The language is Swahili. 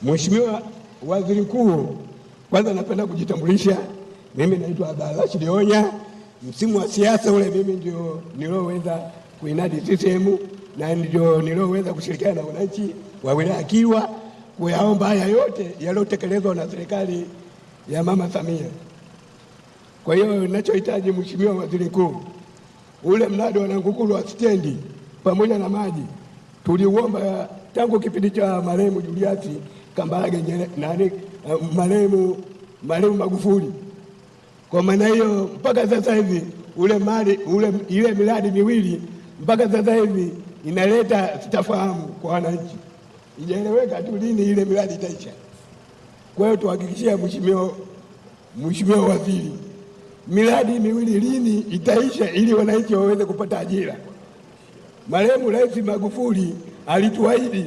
Mheshimiwa Waziri Mkuu, kwanza napenda kujitambulisha. Mimi naitwa Rashid Onya. Msimu wa siasa ule mimi ndio nilioweza kuinadi CCM na ndio nilioweza kushirikiana na wananchi wa wilaya Kilwa kuyaomba haya yote yaliyotekelezwa na serikali ya Mama Samia. Kwa hiyo ninachohitaji Mheshimiwa Waziri Mkuu, ule mradi wa Nangukuru wa stendi pamoja na maji tuliuomba tangu kipindi cha marehemu Julius Kambarage Nyerere, marehemu Magufuli. Kwa maana hiyo mpaka sasa hivi ile miradi miwili mpaka sasa hivi inaleta sitafahamu kwa wananchi, ijaeleweka tu lini ile miradi itaisha. Kwa hiyo tuhakikishie Mheshimiwa Waziri, miradi miwili lini itaisha ili wananchi waweze kupata ajira. Marehemu Rais Magufuli alituahidi